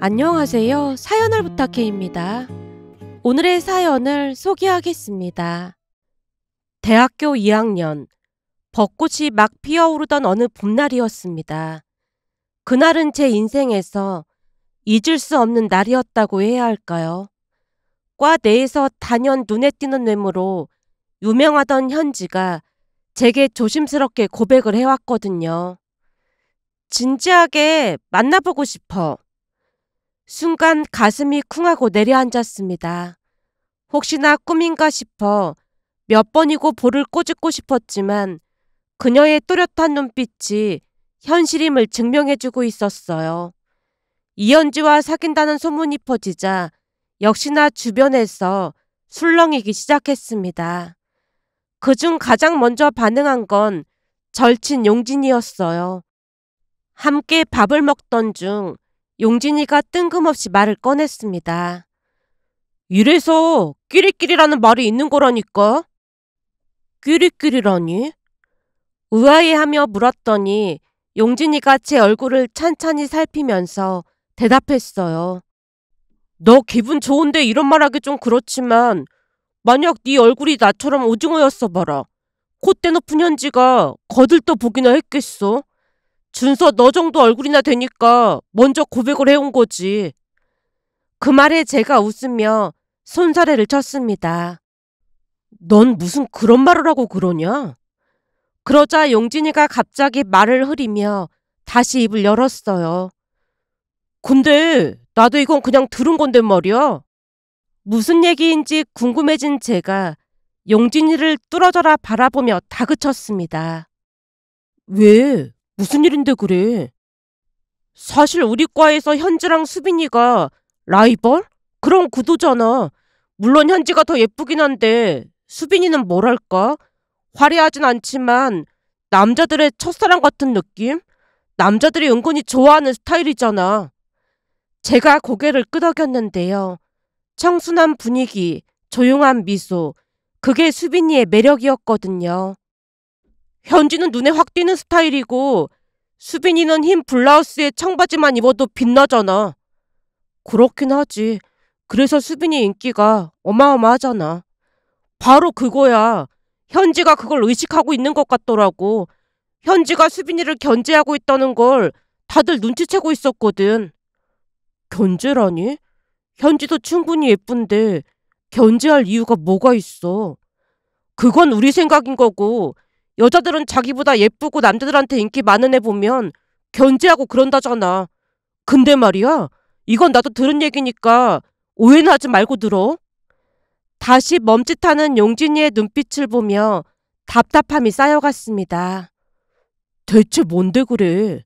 안녕하세요. 사연을 부탁해입니다. 오늘의 사연을 소개하겠습니다. 대학교 2학년, 벚꽃이 막 피어오르던 어느 봄날이었습니다. 그날은 제 인생에서 잊을 수 없는 날이었다고 해야 할까요? 과 내에서 단연 눈에 띄는 외모로 유명하던 현지가 제게 조심스럽게 고백을 해왔거든요. 진지하게 만나보고 싶어. 순간 가슴이 쿵하고 내려앉았습니다. 혹시나 꿈인가 싶어 몇 번이고 볼을 꼬집고 싶었지만 그녀의 또렷한 눈빛이 현실임을 증명해주고 있었어요. 이현지와 사귄다는 소문이 퍼지자 역시나 주변에서 술렁이기 시작했습니다. 그중 가장 먼저 반응한 건 절친 용진이었어요. 함께 밥을 먹던 중 용진이가 뜬금없이 말을 꺼냈습니다. 이래서 끼리끼리라는 말이 있는 거라니까. 끼리끼리라니? 의아해하며 물었더니 용진이가 제 얼굴을 찬찬히 살피면서 대답했어요. 너 기분 좋은데 이런 말하기 좀 그렇지만 만약 네 얼굴이 나처럼 오징어였어 봐라. 콧대 높은 현지가 거들떠 보기나 했겠어? 준서 너 정도 얼굴이나 되니까 먼저 고백을 해온 거지. 그 말에 제가 웃으며 손사래를 쳤습니다. 넌 무슨 그런 말을 하고 그러냐? 그러자 용진이가 갑자기 말을 흐리며 다시 입을 열었어요. 근데 나도 이건 그냥 들은 건데 말이야. 무슨 얘기인지 궁금해진 제가 용진이를 뚫어져라 바라보며 다그쳤습니다. 왜? 무슨 일인데 그래? 사실 우리 과에서 현지랑 수빈이가 라이벌? 그런 구도잖아. 물론 현지가 더 예쁘긴 한데 수빈이는 뭐랄까? 화려하진 않지만 남자들의 첫사랑 같은 느낌? 남자들이 은근히 좋아하는 스타일이잖아. 제가 고개를 끄덕였는데요. 청순한 분위기, 조용한 미소, 그게 수빈이의 매력이었거든요. 현지는 눈에 확 띄는 스타일이고 수빈이는 흰 블라우스에 청바지만 입어도 빛나잖아. 그렇긴 하지. 그래서 수빈이 인기가 어마어마하잖아. 바로 그거야. 현지가 그걸 의식하고 있는 것 같더라고. 현지가 수빈이를 견제하고 있다는 걸 다들 눈치채고 있었거든. 견제라니? 현지도 충분히 예쁜데 견제할 이유가 뭐가 있어? 그건 우리 생각인 거고 여자들은 자기보다 예쁘고 남자들한테 인기 많은 애 보면 견제하고 그런다잖아. 근데 말이야, 이건 나도 들은 얘기니까 오해는 하지 말고 들어. 다시 멈칫하는 용진이의 눈빛을 보며 답답함이 쌓여갔습니다. 대체 뭔데 그래?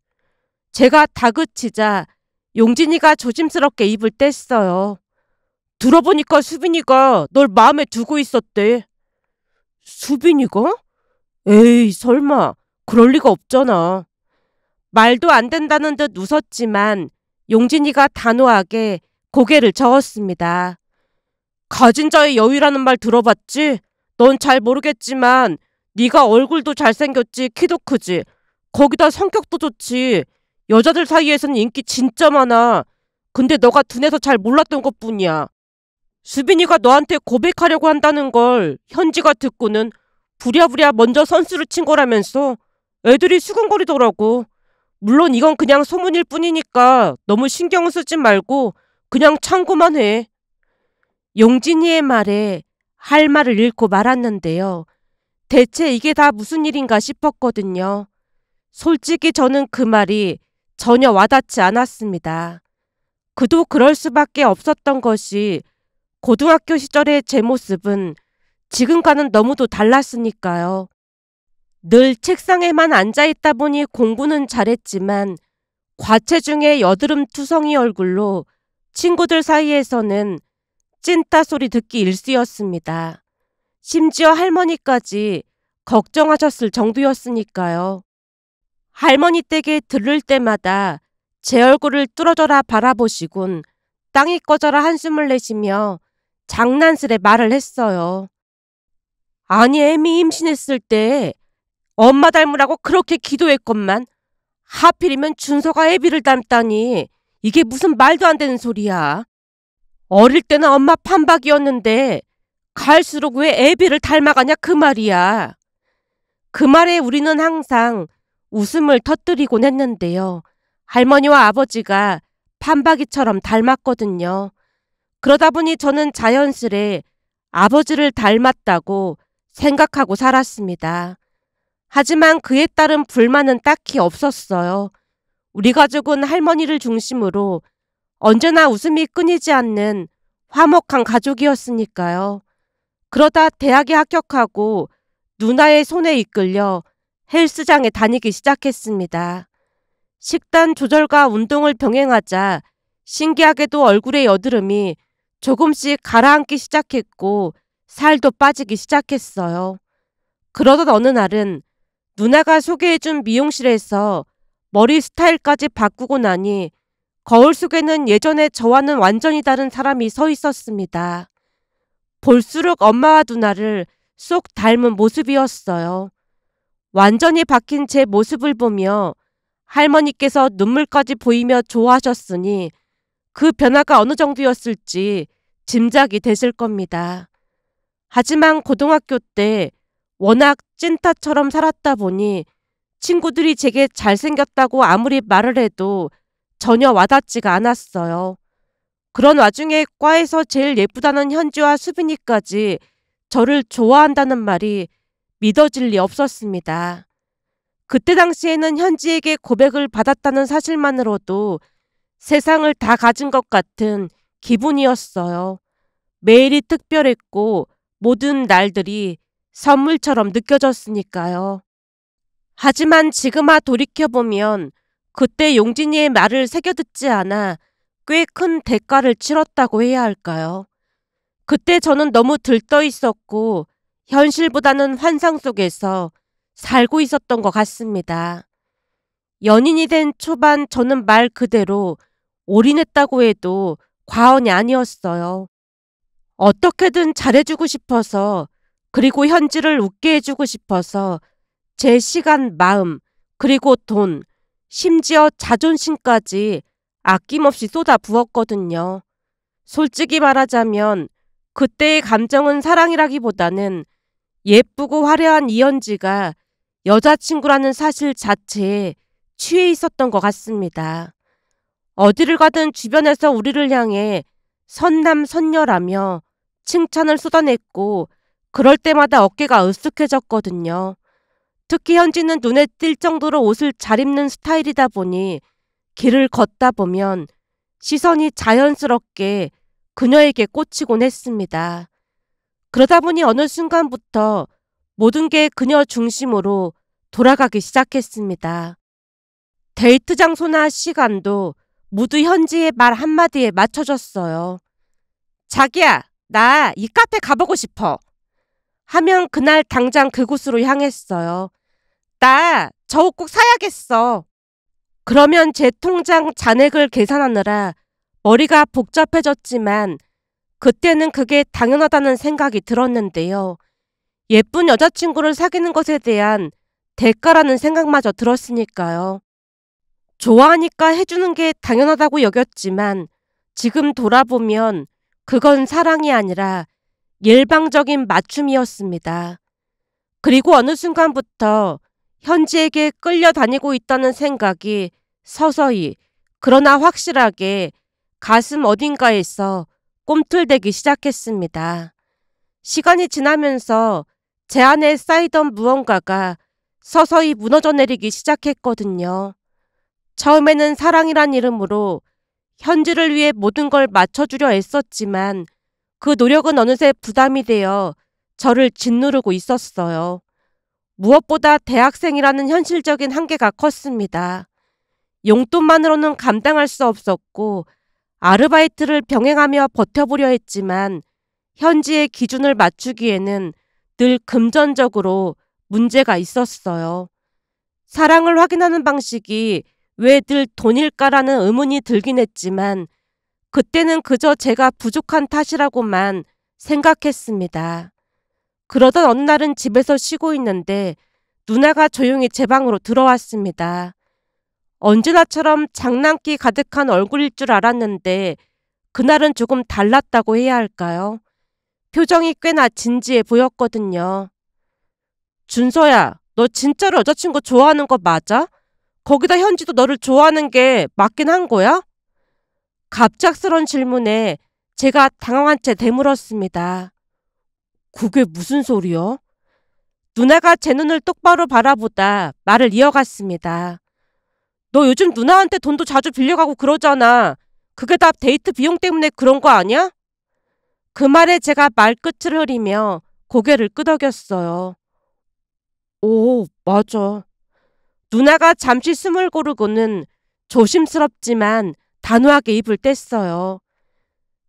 제가 다그치자 용진이가 조심스럽게 입을 뗐어요. 들어보니까 수빈이가 널 마음에 두고 있었대. 수빈이가? 에이, 설마. 그럴 리가 없잖아. 말도 안 된다는 듯 웃었지만 용진이가 단호하게 고개를 저었습니다. 가진 자의 여유라는 말 들어봤지? 넌 잘 모르겠지만 네가 얼굴도 잘생겼지, 키도 크지. 거기다 성격도 좋지. 여자들 사이에서는 인기 진짜 많아. 근데 너가 둔해서 잘 몰랐던 것뿐이야. 수빈이가 너한테 고백하려고 한다는 걸 현지가 듣고는 부랴부랴 먼저 선수를 친 거라면서 애들이 수근거리더라고. 물론 이건 그냥 소문일 뿐이니까 너무 신경 쓰지 말고 그냥 참고만 해. 용진이의 말에 할 말을 잃고 말았는데요. 대체 이게 다 무슨 일인가 싶었거든요. 솔직히 저는 그 말이 전혀 와닿지 않았습니다. 그도 그럴 수밖에 없었던 것이 고등학교 시절의 제 모습은 지금과는 너무도 달랐으니까요. 늘 책상에만 앉아있다 보니 공부는 잘했지만 과체중의 여드름투성이 얼굴로 친구들 사이에서는 찐따 소리 듣기 일쑤였습니다. 심지어 할머니까지 걱정하셨을 정도였으니까요. 할머니 댁에 들를 때마다 제 얼굴을 뚫어져라 바라보시곤 땅이 꺼져라 한숨을 내쉬며 장난스레 말을 했어요. 아니 애미 임신했을 때 엄마 닮으라고 그렇게 기도했건만 하필이면 준서가 애비를 닮다니 이게 무슨 말도 안 되는 소리야. 어릴 때는 엄마 판박이었는데 갈수록 왜 애비를 닮아가냐 그 말이야. 그 말에 우리는 항상 웃음을 터뜨리곤 했는데요. 할머니와 아버지가 판박이처럼 닮았거든요. 그러다 보니 저는 자연스레 아버지를 닮았다고 생각하고 살았습니다. 하지만 그에 따른 불만은 딱히 없었어요. 우리 가족은 할머니를 중심으로 언제나 웃음이 끊이지 않는 화목한 가족이었으니까요. 그러다 대학에 합격하고 누나의 손에 이끌려 헬스장에 다니기 시작했습니다. 식단 조절과 운동을 병행하자 신기하게도 얼굴의 여드름이 조금씩 가라앉기 시작했고 살도 빠지기 시작했어요. 그러던 어느 날은 누나가 소개해준 미용실에서 머리 스타일까지 바꾸고 나니 거울 속에는 예전에 저와는 완전히 다른 사람이 서 있었습니다. 볼수록 엄마와 누나를 쏙 닮은 모습이었어요. 완전히 바뀐 제 모습을 보며 할머니께서 눈물까지 보이며 좋아하셨으니 그 변화가 어느 정도였을지 짐작이 되실 겁니다. 하지만 고등학교 때 워낙 찐따처럼 살았다 보니 친구들이 제게 잘생겼다고 아무리 말을 해도 전혀 와닿지가 않았어요. 그런 와중에 과에서 제일 예쁘다는 현지와 수빈이까지 저를 좋아한다는 말이 믿어질 리 없었습니다. 그때 당시에는 현지에게 고백을 받았다는 사실만으로도 세상을 다 가진 것 같은 기분이었어요. 매일이 특별했고 모든 날들이 선물처럼 느껴졌으니까요. 하지만 지금아 돌이켜보면 그때 용진이의 말을 새겨듣지 않아 꽤 큰 대가를 치렀다고 해야 할까요? 그때 저는 너무 들떠 있었고 현실보다는 환상 속에서 살고 있었던 것 같습니다. 연인이 된 초반 저는 말 그대로 올인했다고 해도 과언이 아니었어요. 어떻게든 잘해주고 싶어서 그리고 현지를 웃게 해주고 싶어서 제 시간, 마음, 그리고 돈, 심지어 자존심까지 아낌없이 쏟아 부었거든요. 솔직히 말하자면 그때의 감정은 사랑이라기보다는 예쁘고 화려한 이현지가 여자친구라는 사실 자체에 취해 있었던 것 같습니다. 어디를 가든 주변에서 우리를 향해 선남선녀라며 칭찬을 쏟아냈고 그럴 때마다 어깨가 으쓱해졌거든요. 특히 현지는 눈에 띌 정도로 옷을 잘 입는 스타일이다 보니 길을 걷다 보면 시선이 자연스럽게 그녀에게 꽂히곤 했습니다. 그러다 보니 어느 순간부터 모든 게 그녀 중심으로 돌아가기 시작했습니다. 데이트 장소나 시간도 모두 현지의 말 한마디에 맞춰졌어요. 자기야, 나 이 카페 가보고 싶어. 하면 그날 당장 그곳으로 향했어요. 나 저 옷 꼭 사야겠어. 그러면 제 통장 잔액을 계산하느라 머리가 복잡해졌지만 그때는 그게 당연하다는 생각이 들었는데요. 예쁜 여자친구를 사귀는 것에 대한 대가라는 생각마저 들었으니까요. 좋아하니까 해주는 게 당연하다고 여겼지만 지금 돌아보면 그건 사랑이 아니라 일방적인 맞춤이었습니다. 그리고 어느 순간부터 현지에게 끌려다니고 있다는 생각이 서서히 그러나 확실하게 가슴 어딘가에서 꿈틀대기 시작했습니다. 시간이 지나면서 제 안에 쌓이던 무언가가 서서히 무너져 내리기 시작했거든요. 처음에는 사랑이란 이름으로 현지를 위해 모든 걸 맞춰주려 애썼지만 그 노력은 어느새 부담이 되어 저를 짓누르고 있었어요. 무엇보다 대학생이라는 현실적인 한계가 컸습니다. 용돈만으로는 감당할 수 없었고 아르바이트를 병행하며 버텨보려 했지만 현지의 기준을 맞추기에는 늘 금전적으로 문제가 있었어요. 사랑을 확인하는 방식이 왜 늘 돈일까라는 의문이 들긴 했지만 그때는 그저 제가 부족한 탓이라고만 생각했습니다. 그러던 어느 날은 집에서 쉬고 있는데 누나가 조용히 제 방으로 들어왔습니다. 언제나처럼 장난기 가득한 얼굴일 줄 알았는데 그날은 조금 달랐다고 해야 할까요? 표정이 꽤나 진지해 보였거든요. 준서야, 너 진짜로 여자친구 좋아하는 거 맞아? 거기다 현지도 너를 좋아하는 게 맞긴 한 거야? 갑작스런 질문에 제가 당황한 채 되물었습니다. 그게 무슨 소리야? 누나가 제 눈을 똑바로 바라보다 말을 이어갔습니다. 너 요즘 누나한테 돈도 자주 빌려가고 그러잖아. 그게 다 데이트 비용 때문에 그런 거 아니야? 그 말에 제가 말끝을 흐리며 고개를 끄덕였어요. 오, 맞아. 누나가 잠시 숨을 고르고는 조심스럽지만 단호하게 입을 뗐어요.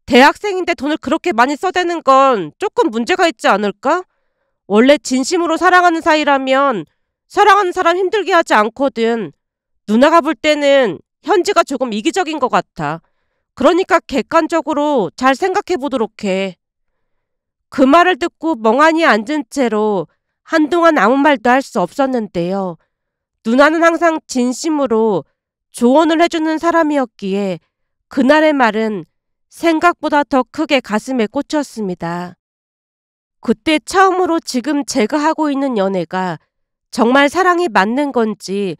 대학생인데 돈을 그렇게 많이 써대는 건 조금 문제가 있지 않을까? 원래 진심으로 사랑하는 사이라면 사랑하는 사람 힘들게 하지 않거든. 누나가 볼 때는 현지가 조금 이기적인 것 같아. 그러니까 객관적으로 잘 생각해 보도록 해. 그 말을 듣고 멍하니 앉은 채로 한동안 아무 말도 할 수 없었는데요. 누나는 항상 진심으로 조언을 해주는 사람이었기에 그날의 말은 생각보다 더 크게 가슴에 꽂혔습니다. 그때 처음으로 지금 제가 하고 있는 연애가 정말 사랑이 맞는 건지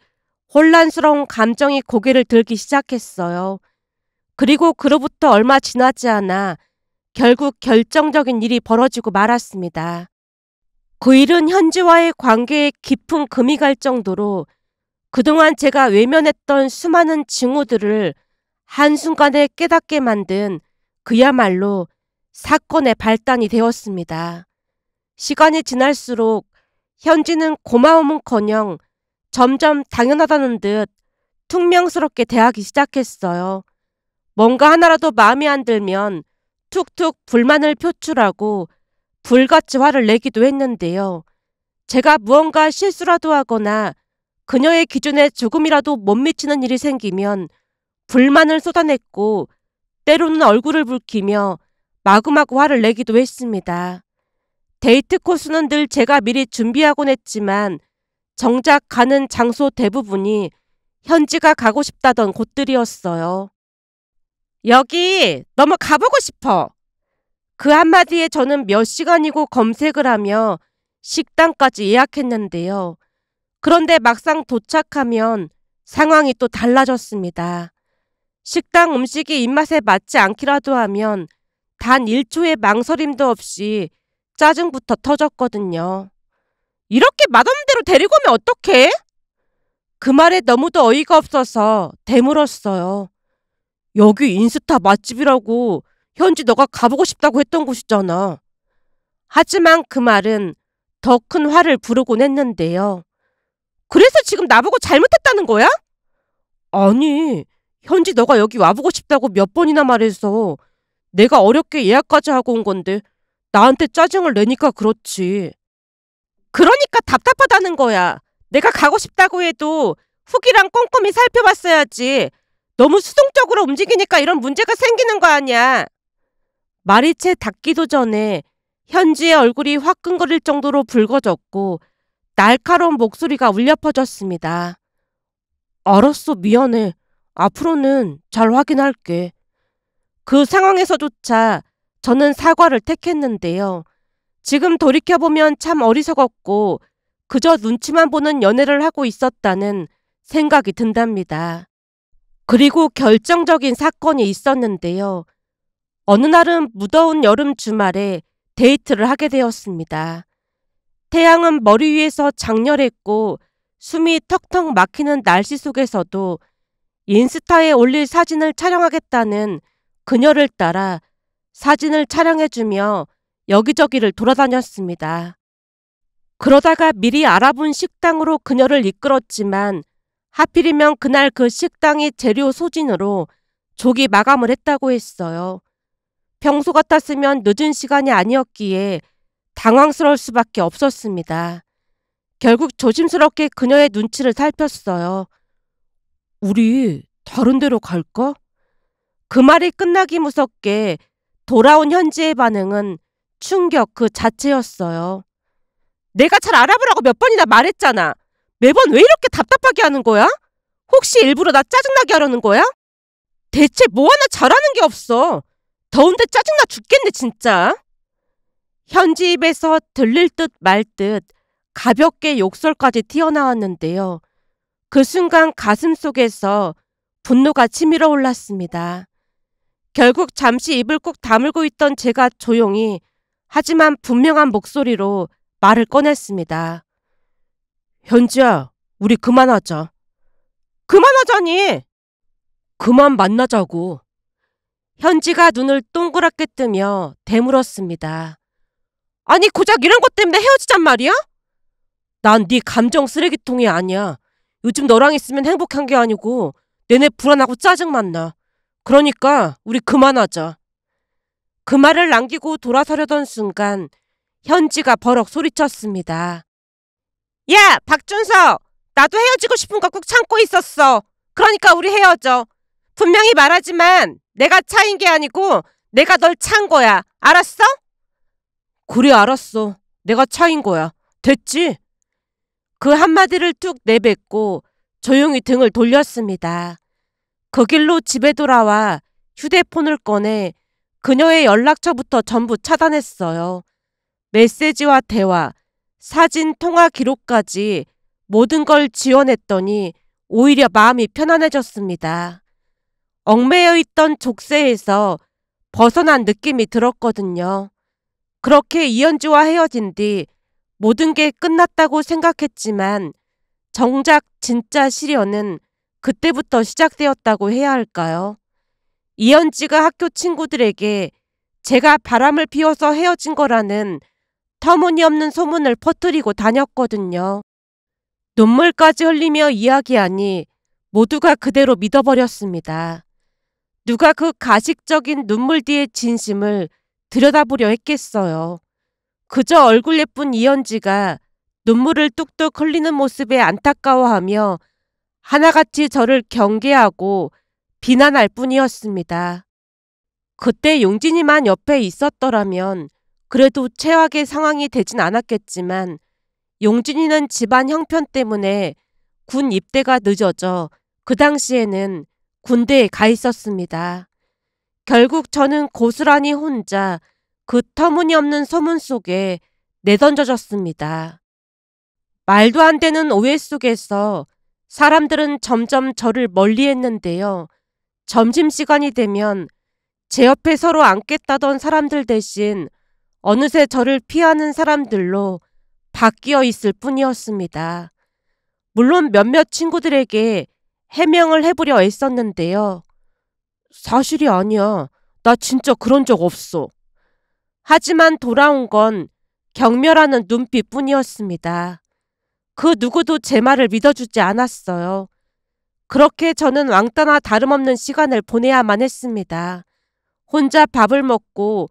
혼란스러운 감정이 고개를 들기 시작했어요. 그리고 그로부터 얼마 지나지 않아 결국 결정적인 일이 벌어지고 말았습니다. 그 일은 현지와의 관계에 깊은 금이 갈 정도로 그동안 제가 외면했던 수많은 징후들을 한순간에 깨닫게 만든 그야말로 사건의 발단이 되었습니다. 시간이 지날수록 현지는 고마움은커녕 점점 당연하다는 듯 퉁명스럽게 대하기 시작했어요. 뭔가 하나라도 마음에 안 들면 툭툭 불만을 표출하고 불같이 화를 내기도 했는데요. 제가 무언가 실수라도 하거나 그녀의 기준에 조금이라도 못 미치는 일이 생기면 불만을 쏟아냈고 때로는 얼굴을 붉히며 마구마구 화를 내기도 했습니다. 데이트 코스는 늘 제가 미리 준비하곤 했지만 정작 가는 장소 대부분이 현지가 가고 싶다던 곳들이었어요. 여기 너무 가보고 싶어. 그 한마디에 저는 몇 시간이고 검색을 하며 식당까지 예약했는데요. 그런데 막상 도착하면 상황이 또 달라졌습니다. 식당 음식이 입맛에 맞지 않기라도 하면 단 1초의 망설임도 없이 짜증부터 터졌거든요. 이렇게 맛없는 대로 데리고 오면 어떡해? 그 말에 너무도 어이가 없어서 되물었어요. 여기 인스타 맛집이라고 현지 너가 가보고 싶다고 했던 곳이잖아. 하지만 그 말은 더 큰 화를 부르곤 했는데요. 그래서 지금 나보고 잘못했다는 거야? 아니, 현지 너가 여기 와보고 싶다고 몇 번이나 말해서 내가 어렵게 예약까지 하고 온 건데 나한테 짜증을 내니까 그렇지. 그러니까 답답하다는 거야. 내가 가고 싶다고 해도 후기랑 꼼꼼히 살펴봤어야지. 너무 수동적으로 움직이니까 이런 문제가 생기는 거 아니야. 말이 채 닿기도 전에 현지의 얼굴이 화끈거릴 정도로 붉어졌고 날카로운 목소리가 울려 퍼졌습니다. 알았어, 미안해. 앞으로는 잘 확인할게. 그 상황에서조차 저는 사과를 택했는데요. 지금 돌이켜보면 참 어리석었고 그저 눈치만 보는 연애를 하고 있었다는 생각이 든답니다. 그리고 결정적인 사건이 있었는데요. 어느 날은 무더운 여름 주말에 데이트를 하게 되었습니다. 태양은 머리 위에서 장렬했고 숨이 턱턱 막히는 날씨 속에서도 인스타에 올릴 사진을 촬영하겠다는 그녀를 따라 사진을 촬영해주며 여기저기를 돌아다녔습니다. 그러다가 미리 알아본 식당으로 그녀를 이끌었지만 하필이면 그날 그 식당이 재료 소진으로 조기 마감을 했다고 했어요. 평소 같았으면 늦은 시간이 아니었기에 당황스러울 수밖에 없었습니다. 결국 조심스럽게 그녀의 눈치를 살폈어요. 우리 다른 데로 갈까? 그 말이 끝나기 무섭게 돌아온 현지의 반응은 충격 그 자체였어요. 내가 잘 알아보라고 몇 번이나 말했잖아. 매번 왜 이렇게 답답하게 하는 거야? 혹시 일부러 나 짜증나게 하려는 거야? 대체 뭐 하나 잘하는 게 없어. 더운데 짜증나 죽겠네 진짜. 현지 입에서 들릴 듯 말 듯 가볍게 욕설까지 튀어나왔는데요. 그 순간 가슴 속에서 분노가 치밀어 올랐습니다. 결국 잠시 입을 꾹 다물고 있던 제가 조용히 하지만 분명한 목소리로 말을 꺼냈습니다. 현지야, 우리 그만하자. 그만하자니! 그만 만나자고. 현지가 눈을 동그랗게 뜨며 되물었습니다. 아니 고작 이런 것 때문에 헤어지잔 말이야? 난 네 감정 쓰레기통이 아니야. 요즘 너랑 있으면 행복한 게 아니고 내내 불안하고 짜증만 나. 그러니까 우리 그만하자. 그 말을 남기고 돌아서려던 순간 현지가 버럭 소리쳤습니다. 야, 박준서! 나도 헤어지고 싶은 거 꾹 참고 있었어. 그러니까 우리 헤어져. 분명히 말하지만 내가 차인 게 아니고 내가 널 찬 거야. 알았어? 그래 알았어. 내가 차인 거야. 됐지? 그 한마디를 툭 내뱉고 조용히 등을 돌렸습니다. 그 길로 집에 돌아와 휴대폰을 꺼내 그녀의 연락처부터 전부 차단했어요. 메시지와 대화, 사진, 통화 기록까지 모든 걸 지워냈더니 오히려 마음이 편안해졌습니다. 얽매여 있던 족쇄에서 벗어난 느낌이 들었거든요. 그렇게 이현주와 헤어진 뒤 모든 게 끝났다고 생각했지만 정작 진짜 시련은 그때부터 시작되었다고 해야 할까요? 이현지가 학교 친구들에게 제가 바람을 피워서 헤어진 거라는 터무니없는 소문을 퍼뜨리고 다녔거든요. 눈물까지 흘리며 이야기하니 모두가 그대로 믿어버렸습니다. 누가 그 가식적인 눈물 뒤의 진심을 들여다보려 했겠어요. 그저 얼굴 예쁜 이현지가 눈물을 뚝뚝 흘리는 모습에 안타까워하며 하나같이 저를 경계하고 비난할 뿐이었습니다. 그때 용진이만 옆에 있었더라면 그래도 최악의 상황이 되진 않았겠지만 용진이는 집안 형편 때문에 군 입대가 늦어져 그 당시에는 군대에 가 있었습니다. 결국 저는 고스란히 혼자 그 터무니없는 소문 속에 내던져졌습니다. 말도 안 되는 오해 속에서 사람들은 점점 저를 멀리했는데요. 점심시간이 되면 제 옆에 서로 앉겠다던 사람들 대신 어느새 저를 피하는 사람들로 바뀌어 있을 뿐이었습니다. 물론 몇몇 친구들에게 해명을 해보려 애썼는데요. 사실이 아니야. 나 진짜 그런 적 없어. 하지만 돌아온 건 경멸하는 눈빛뿐이었습니다. 그 누구도 제 말을 믿어주지 않았어요. 그렇게 저는 왕따나 다름없는 시간을 보내야만 했습니다. 혼자 밥을 먹고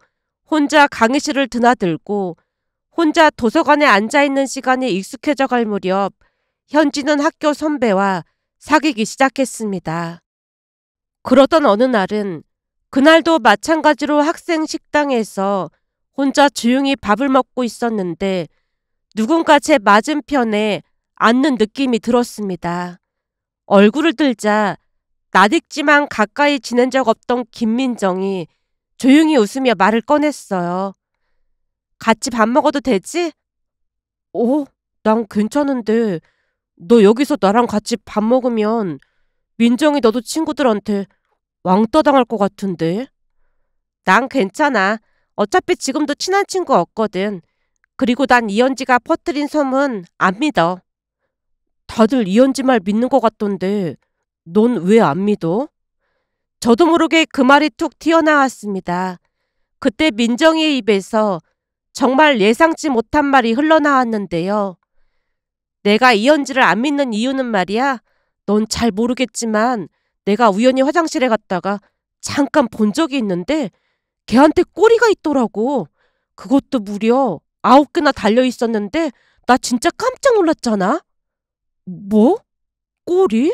혼자 강의실을 드나들고 혼자 도서관에 앉아있는 시간이 익숙해져 갈 무렵 현지는 학교 선배와 사귀기 시작했습니다. 그러던 어느 날은 그날도 마찬가지로 학생 식당에서 혼자 조용히 밥을 먹고 있었는데 누군가 제 맞은편에 앉는 느낌이 들었습니다. 얼굴을 들자 낯익지만 가까이 지낸 적 없던 김민정이 조용히 웃으며 말을 꺼냈어요. 같이 밥 먹어도 되지? 난 괜찮은데 너 여기서 나랑 같이 밥 먹으면 민정이 너도 친구들한테 왕따 당할 것 같은데. 난 괜찮아. 어차피 지금도 친한 친구 없거든. 그리고 난 이현지가 퍼뜨린 소문 안 믿어. 다들 이현지 말 믿는 것 같던데 넌 왜 안 믿어? 저도 모르게 그 말이 툭 튀어나왔습니다. 그때 민정이의 입에서 정말 예상치 못한 말이 흘러나왔는데요. 내가 이현지를 안 믿는 이유는 말이야. 넌 잘 모르겠지만 내가 우연히 화장실에 갔다가 잠깐 본 적이 있는데 걔한테 꼬리가 있더라고. 그것도 무려 9개나 달려있었는데 나 진짜 깜짝 놀랐잖아. 뭐? 꼬리?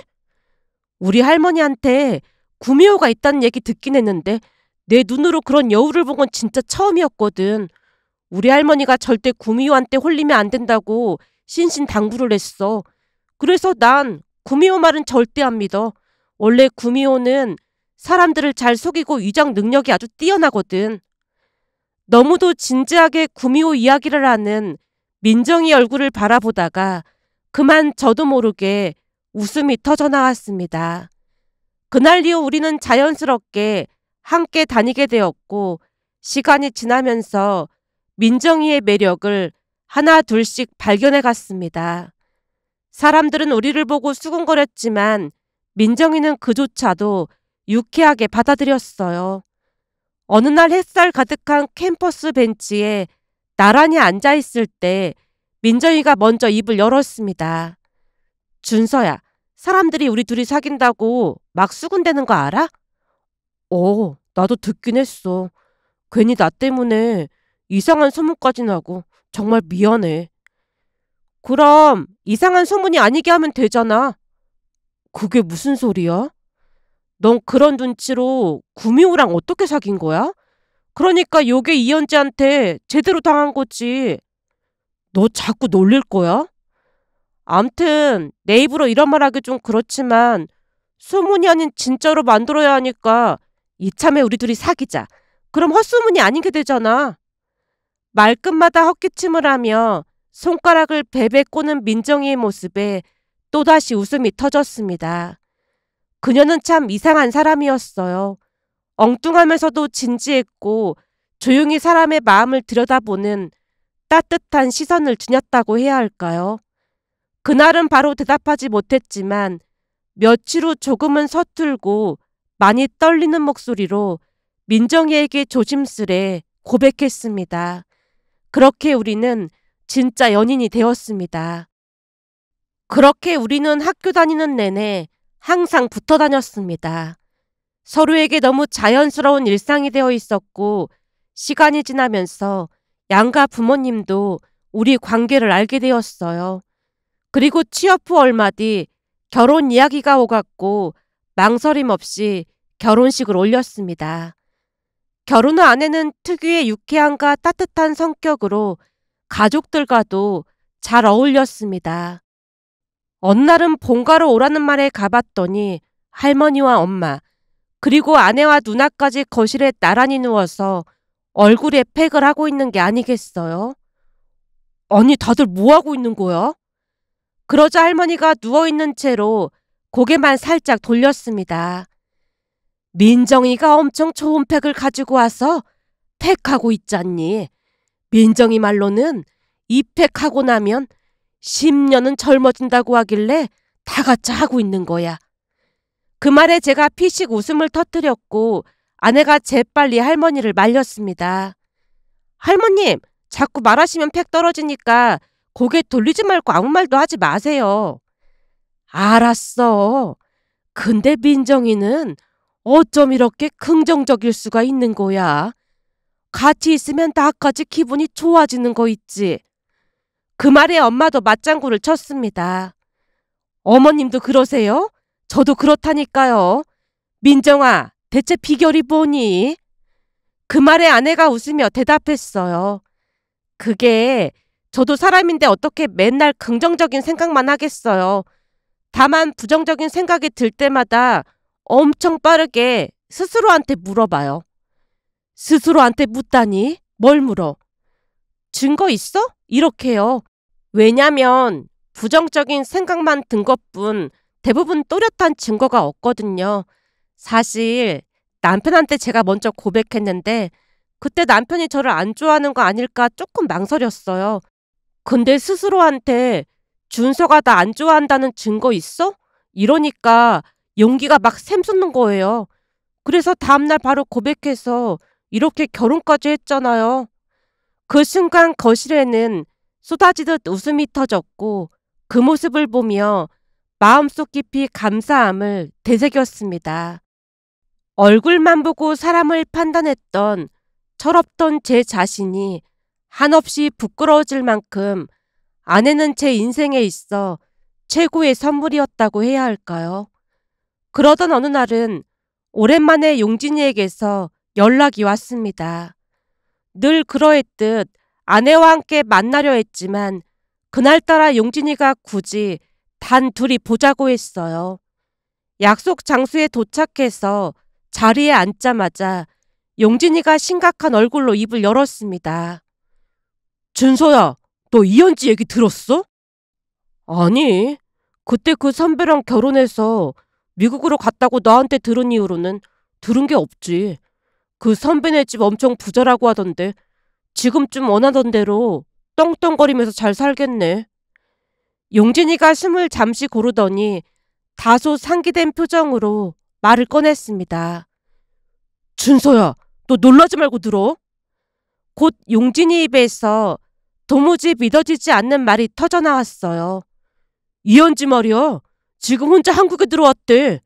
우리 할머니한테 구미호가 있다는 얘기 듣긴 했는데 내 눈으로 그런 여우를 본 건 진짜 처음이었거든. 우리 할머니가 절대 구미호한테 홀리면 안 된다고 신신당부를 했어. 그래서 난 구미호 말은 절대 안 믿어. 원래 구미호는 사람들을 잘 속이고 위장 능력이 아주 뛰어나거든. 너무도 진지하게 구미호 이야기를 하는 민정이 얼굴을 바라보다가 그만 저도 모르게 웃음이 터져 나왔습니다. 그날 이후 우리는 자연스럽게 함께 다니게 되었고 시간이 지나면서 민정이의 매력을 하나 둘씩 발견해 갔습니다. 사람들은 우리를 보고 수군거렸지만 민정이는 그조차도 유쾌하게 받아들였어요. 어느 날 햇살 가득한 캠퍼스 벤치에 나란히 앉아 있을 때 민정이가 먼저 입을 열었습니다. 준서야, 사람들이 우리 둘이 사귄다고 막 수군대는 거 알아? 나도 듣긴 했어. 괜히 나 때문에 이상한 소문까지 나고 정말 미안해. 그럼 이상한 소문이 아니게 하면 되잖아. 그게 무슨 소리야? 넌 그런 눈치로 구미호랑 어떻게 사귄 거야? 그러니까 요게 이현지한테 제대로 당한 거지. 너 자꾸 놀릴 거야? 암튼 내 입으로 이런 말 하기 좀 그렇지만 소문이 아닌 진짜로 만들어야 하니까 이참에 우리 둘이 사귀자. 그럼 헛소문이 아닌 게 되잖아. 말끝마다 헛기침을 하며 손가락을 베베 꼬는 민정이의 모습에 또다시 웃음이 터졌습니다. 그녀는 참 이상한 사람이었어요. 엉뚱하면서도 진지했고 조용히 사람의 마음을 들여다보는 따뜻한 시선을 지녔다고 해야 할까요? 그날은 바로 대답하지 못했지만 며칠 후 조금은 서툴고 많이 떨리는 목소리로 민정이에게 조심스레 고백했습니다. 그렇게 우리는 진짜 연인이 되었습니다. 그렇게 우리는 학교 다니는 내내 항상 붙어 다녔습니다. 서로에게 너무 자연스러운 일상이 되어 있었고 시간이 지나면서 양가 부모님도 우리 관계를 알게 되었어요. 그리고 취업 후 얼마 뒤 결혼 이야기가 오갔고 망설임 없이 결혼식을 올렸습니다. 결혼 후 아내는 특유의 유쾌함과 따뜻한 성격으로 가족들과도 잘 어울렸습니다. 어느 날은 본가로 오라는 말에 가봤더니 할머니와 엄마 그리고 아내와 누나까지 거실에 나란히 누워서 얼굴에 팩을 하고 있는 게 아니겠어요? 아니 다들 뭐하고 있는 거야? 그러자 할머니가 누워있는 채로 고개만 살짝 돌렸습니다. 민정이가 엄청 좋은 팩을 가지고 와서 팩하고 있잖니. 민정이 말로는 이 팩하고 나면 10년은 젊어진다고 하길래 다 같이 하고 있는 거야. 그 말에 제가 피식 웃음을 터뜨렸고 아내가 재빨리 할머니를 말렸습니다. 할머님, 자꾸 말하시면 팩 떨어지니까 고개 돌리지 말고 아무 말도 하지 마세요. 알았어. 근데 민정이는 어쩜 이렇게 긍정적일 수가 있는 거야? 같이 있으면 나까지 기분이 좋아지는 거 있지. 그 말에 엄마도 맞장구를 쳤습니다. 어머님도 그러세요? 저도 그렇다니까요. 민정아, 대체 비결이 뭐니? 그 말에 아내가 웃으며 대답했어요. 그게 저도 사람인데 어떻게 맨날 긍정적인 생각만 하겠어요. 다만 부정적인 생각이 들 때마다 엄청 빠르게 스스로한테 물어봐요. 스스로한테 묻다니? 뭘 물어? 증거 있어? 이렇게요. 왜냐면 부정적인 생각만 든 것뿐 대부분 또렷한 증거가 없거든요. 사실 남편한테 제가 먼저 고백했는데 그때 남편이 저를 안 좋아하는 거 아닐까 조금 망설였어요. 근데 스스로한테 준서가 나 안 좋아한다는 증거 있어? 이러니까 용기가 막 샘솟는 거예요. 그래서 다음날 바로 고백해서 이렇게 결혼까지 했잖아요. 그 순간 거실에는 쏟아지듯 웃음이 터졌고 그 모습을 보며 마음속 깊이 감사함을 되새겼습니다. 얼굴만 보고 사람을 판단했던 철없던 제 자신이 한없이 부끄러워질 만큼 아내는 제 인생에 있어 최고의 선물이었다고 해야 할까요? 그러던 어느 날은 오랜만에 용진이에게서 연락이 왔습니다. 늘 그러했듯 아내와 함께 만나려 했지만 그날따라 용진이가 굳이 단 둘이 보자고 했어요. 약속 장소에 도착해서 자리에 앉자마자 용진이가 심각한 얼굴로 입을 열었습니다. 준서야, 너 이현지 얘기 들었어? 아니, 그때 그 선배랑 결혼해서 미국으로 갔다고 나한테 들은 이후로는 들은 게 없지. 그 선배네 집 엄청 부자라고 하던데 지금쯤 원하던 대로 떵떵거리면서 잘 살겠네. 용진이가 숨을 잠시 고르더니 다소 상기된 표정으로 말을 꺼냈습니다. 준서야, 너 놀라지 말고 들어. 곧 용진이 입에서 도무지 믿어지지 않는 말이 터져나왔어요. 이현지 말이야. 지금 혼자 한국에 들어왔대.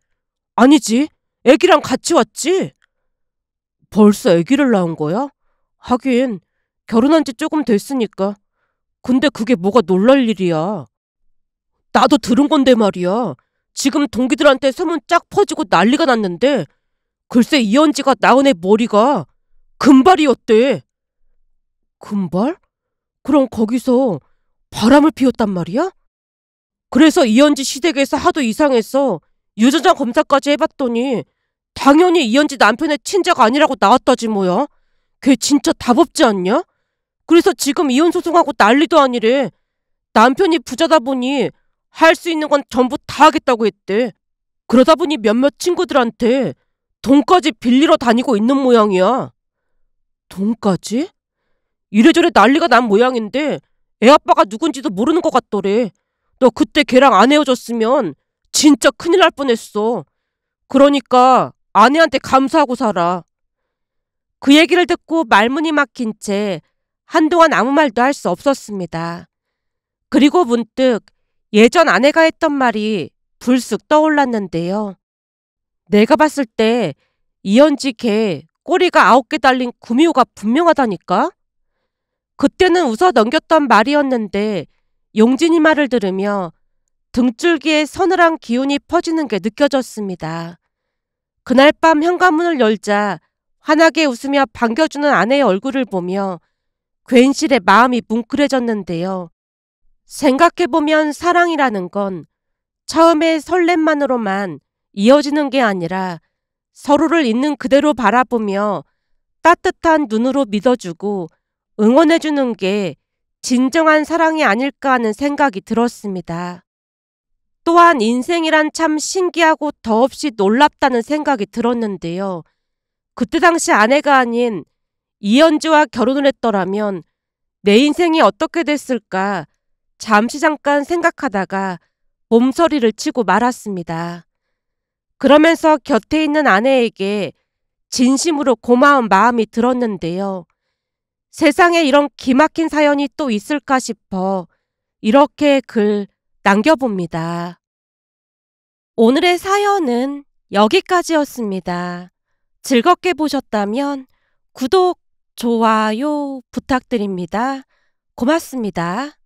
아니지. 애기랑 같이 왔지? 벌써 애기를 낳은 거야? 하긴 결혼한 지 조금 됐으니까. 근데 그게 뭐가 놀랄 일이야. 나도 들은 건데 말이야. 지금 동기들한테 소문 쫙 퍼지고 난리가 났는데 글쎄 이현지가 낳은 애 머리가 금발이었대. 금발? 그럼 거기서 바람을 피웠단 말이야? 그래서 이현지 시댁에서 하도 이상해서 유전자 검사까지 해봤더니 당연히 이현지 남편의 친자가 아니라고 나왔다지 뭐야. 걔 진짜 답 없지 않냐? 그래서 지금 이혼 소송하고 난리도 아니래. 남편이 부자다 보니 할 수 있는 건 전부 다 하겠다고 했대. 그러다 보니 몇몇 친구들한테 돈까지 빌리러 다니고 있는 모양이야. 돈까지? 이래저래 난리가 난 모양인데 애 아빠가 누군지도 모르는 것 같더래. 너 그때 걔랑 안 헤어졌으면 진짜 큰일 날 뻔했어. 그러니까 아내한테 감사하고 살아. 그 얘기를 듣고 말문이 막힌 채 한동안 아무 말도 할 수 없었습니다. 그리고 문득 예전 아내가 했던 말이 불쑥 떠올랐는데요. 내가 봤을 때 이현지 걔 꼬리가 9개 달린 구미호가 분명하다니까? 그때는 웃어 넘겼던 말이었는데 용진이 말을 들으며 등줄기에 서늘한 기운이 퍼지는 게 느껴졌습니다. 그날 밤 현관문을 열자 환하게 웃으며 반겨주는 아내의 얼굴을 보며 괜시레 마음이 뭉클해졌는데요. 생각해보면 사랑이라는 건 처음에 설렘만으로만 이어지는 게 아니라 서로를 있는 그대로 바라보며 따뜻한 눈으로 믿어주고 응원해주는 게 진정한 사랑이 아닐까 하는 생각이 들었습니다. 또한 인생이란 참 신기하고 더없이 놀랍다는 생각이 들었는데요. 그때 당시 아내가 아닌 이현지와 결혼을 했더라면 내 인생이 어떻게 됐을까 잠시 잠깐 생각하다가 몸서리를 치고 말았습니다. 그러면서 곁에 있는 아내에게 진심으로 고마운 마음이 들었는데요. 세상에 이런 기막힌 사연이 또 있을까 싶어 이렇게 글 남겨봅니다. 오늘의 사연은 여기까지였습니다. 즐겁게 보셨다면 구독, 좋아요 부탁드립니다. 고맙습니다.